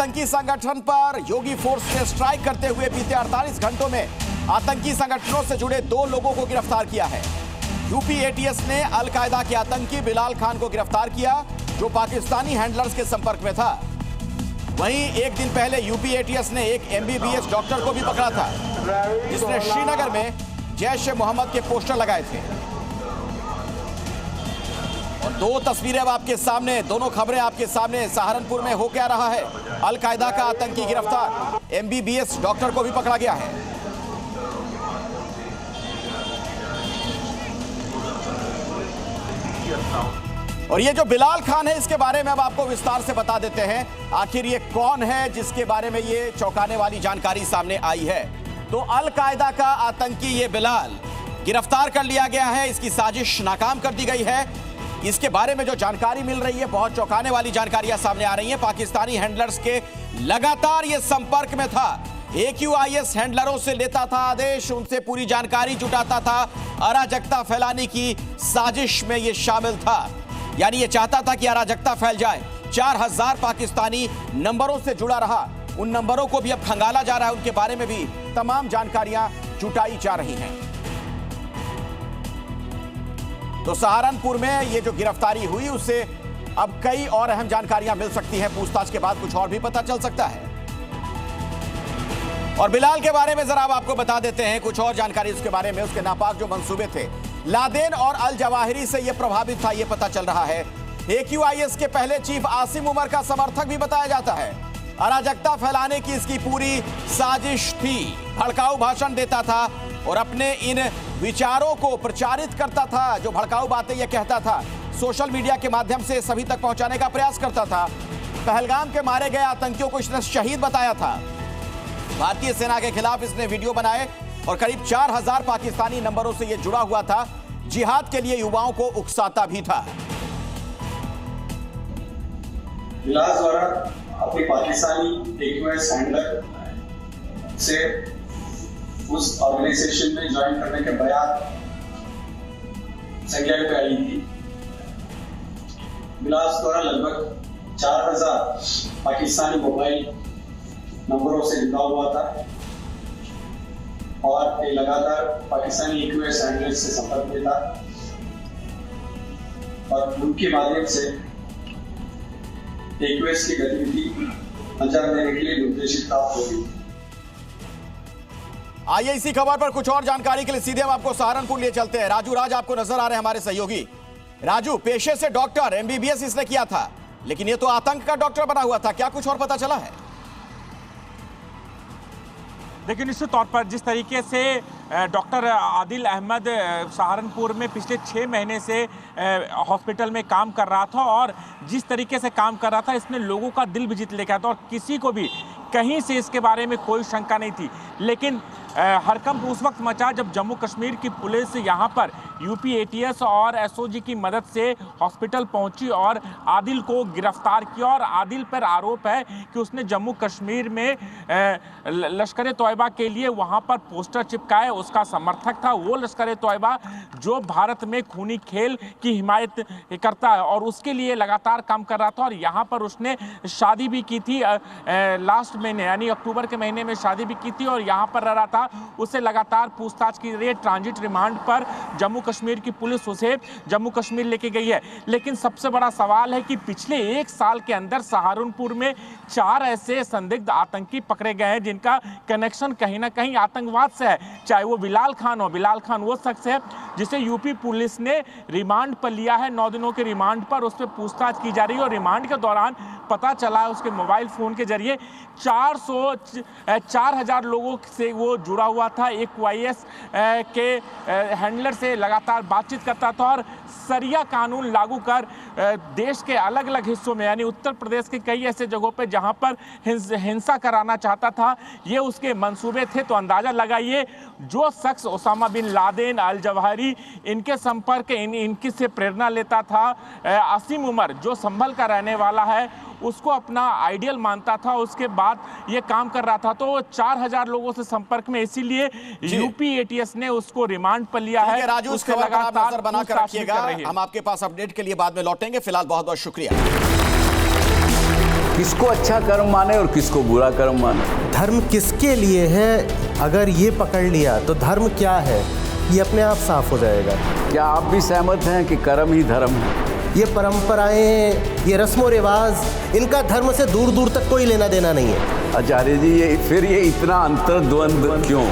आतंकी संगठन पर योगी फोर्स ने स्ट्राइक करते हुए बीते 48 घंटों में आतंकी संगठनों से जुड़े 2 लोगों को गिरफ्तार किया है। यूपी एटीएस ने अल-कायदा के आतंकी बिलाल खान को गिरफ्तार किया, जो पाकिस्तानी हैंडलर्स के संपर्क में था। वहीं एक दिन पहले यूपी एटीएस ने एक एमबीबीएस डॉक्टर को भी पकड़ा था, जिसने श्रीनगर में जैश-ए-मोहम्मद के पोस्टर लगाए थे। और 2 तस्वीरें अब आपके सामने, दोनों खबरें आपके सामने। सहारनपुर में हो क्या रहा है? अल-कायदा का आतंकी गिरफ्तार, एमबीबीएस डॉक्टर को भी पकड़ा गया है। और ये जो बिलाल खान है, इसके बारे में अब आपको विस्तार से बता देते हैं। आखिर ये कौन है जिसके बारे में ये चौंकाने वाली जानकारी सामने आई है? तो अल-कायदा का आतंकी ये बिलाल गिरफ्तार कर लिया गया है, इसकी साजिश नाकाम कर दी गई है। इसके बारे में जो जानकारी मिल रही है, बहुत चौंकाने वाली जानकारियां सामने आ रही हैं। पाकिस्तानी हैंडलर्स के लगातार ये संपर्क में था, AQIS हैंडलरों से लेता था आदेश, उनसे पूरी जानकारी जुटाता था, अराजकता फैलाने की साजिश में ये शामिल था। यानी ये चाहता था कि अराजकता फैल जाए। 4000 पाकिस्तानी नंबरों से जुड़ा रहा, उन नंबरों को भी अब खंगाला जा रहा है, उनके बारे में भी तमाम जानकारियां जुटाई जा रही हैं। तो सहारनपुर में ये जो गिरफ्तारी हुई, उससे अब कई और अहम जानकारियां मिल सकती हैं। पूछताछ के बाद कुछ और भी पता चल सकता है। और बिलाल के बारे में जरा अब आपको बता देते हैं कुछ और जानकारी उसके बारे में। उसके नापाक जो मंसूबे थे, लादेन और अल जवाहिरी से यह प्रभावित था, यह पता चल रहा है। AQIS के पहले चीफ आसिम उमर का समर्थक भी बताया जाता है। अराजकता फैलाने की इसकी पूरी साजिश थी। भड़काऊ भाषण देता था और अपने इन विचारों को प्रचारित करता था। जो भड़काऊ बातें यह कहता था, सोशल मीडिया के माध्यम से सभी तक पहुंचाने का प्रयास करता था। पहलगाम के मारे गए आतंकियों को इसने शहीद बताया था। भारतीय सेना के खिलाफ इसने वीडियो बनाए और करीब 4000 पाकिस्तानी नंबरों से यह जुड़ा हुआ था। जिहाद के लिए युवाओं को उकसाता भी था। बिलाल द्वारा अपने पाकिस्तानी AQIS हैंडलर से उस ऑर्गेनाइजेशन में ज्वाइन करने के बयान संज्ञान पे आई थी। बिलाल द्वारा लगभग 4000 पाकिस्तानी मोबाइल नंबरों से जुड़ा हुआ था और ये लगातार पाकिस्तानी AQIS हैंडलर से संपर्क में था और उनके माध्यम से AQIS की गतिविधि अंजाम देने के लिए निर्देशित प्राप्त हो गई। आइए इसी खबर पर कुछ और जानकारी के लिए सीधे हम आपको सहारनपुर लिए चलते हैं। राजू राज आपको नजर आ रहे हैं, हमारे सहयोगी। राजू, पेशे से डॉक्टर, MBBS इसने किया था, लेकिन ये तो आतंक का डॉक्टर बना हुआ था। क्या कुछ और पता चला है? देखिए, निश्चित तौर पर जिस तरीके से डॉक्टर आदिल अहमद सहारनपुर में पिछले 6 महीने से हॉस्पिटल में काम कर रहा था और जिस तरीके से काम कर रहा था, इसने लोगों का दिल भी जीत लेकर था और किसी को भी कहीं से इसके बारे में कोई शंका नहीं थी। लेकिन हड़कंप उस वक्त मचा जब जम्मू कश्मीर की पुलिस यहाँ पर यूपी एटीएस और एसओजी की मदद से हॉस्पिटल पहुंची और आदिल को गिरफ्तार किया। और आदिल पर आरोप है कि उसने जम्मू कश्मीर में लश्कर तोयबा के लिए वहाँ पर पोस्टर चिपकाए, उसका समर्थक था। वो लश्कर तोयबा जो भारत में खूनी खेल की हिमायत करता है और उसके लिए लगातार काम कर रहा था। और यहाँ पर उसने शादी भी की थी लास्ट महीने, यानी अक्टूबर के महीने में शादी भी की थी और यहाँ पर रह रहा था। उससे लगातार पूछताछ की रही है। ट्रांजिट रिमांड पर जम्मू कश्मीर की पुलिस उसे जम्मू कश्मीर लेके गई है। लेकिन सबसे बड़ा सवाल है कि पिछले 1 साल के अंदर सहारनपुर में 4 ऐसे संदिग्ध आतंकी पकड़े गए हैं जिनका कनेक्शन कहीं ना कहीं आतंकवाद से है। चाहे वो बिलाल खान हो, बिलाल खान वो शख्स है जिसे यूपी पुलिस ने रिमांड पर लिया है। 9 दिनों के रिमांड पर उस पर पूछताछ की जा रही है और रिमांड के दौरान पता चला है उसके मोबाइल फोन के जरिए 4000 लोगों से वो जुड़ा हुआ था। AQIS के हैंडलर से लगातार बातचीत करता था और सरिया कानून लागू कर देश के अलग अलग हिस्सों में, यानी उत्तर प्रदेश के कई ऐसे जगहों पर जहां पर हिंसा कराना चाहता था, ये उसके मंसूबे थे। तो अंदाजा लगाइए, जो शख्स Osama bin Laden, Al Zawahiri, इनके संपर्क इनकी से प्रेरणा लेता था। आसिम उमर जो संभल का रहने वाला है, उसको अपना आइडियल मानता था, उसके बाद ये काम कर रहा था। तो 4000 लोगों से संपर्क में, इसीलिए यूपी एटीएस ने उसको रिमांड पर लिया है। राजू, उसके लगातार नजर बनाकर रखिएगा। हम आपके पास अपडेट के लिए बाद में लौटेंगे। फिलहाल बहुत बहुत शुक्रिया। किसको अच्छा कर्म माने और किसको बुरा कर्म माने। धर्म किसके लिए है, अगर ये पकड़ लिया तो धर्म क्या है ये अपने आप साफ हो जाएगा। क्या आप भी सहमत हैं कि कर्म ही धर्म है? ये परंपराएं, ये रस्म व रिवाज, इनका धर्म से दूर दूर तक कोई लेना देना नहीं है। आचार्य जी, ये इतना अंतर्द्वंद क्यों?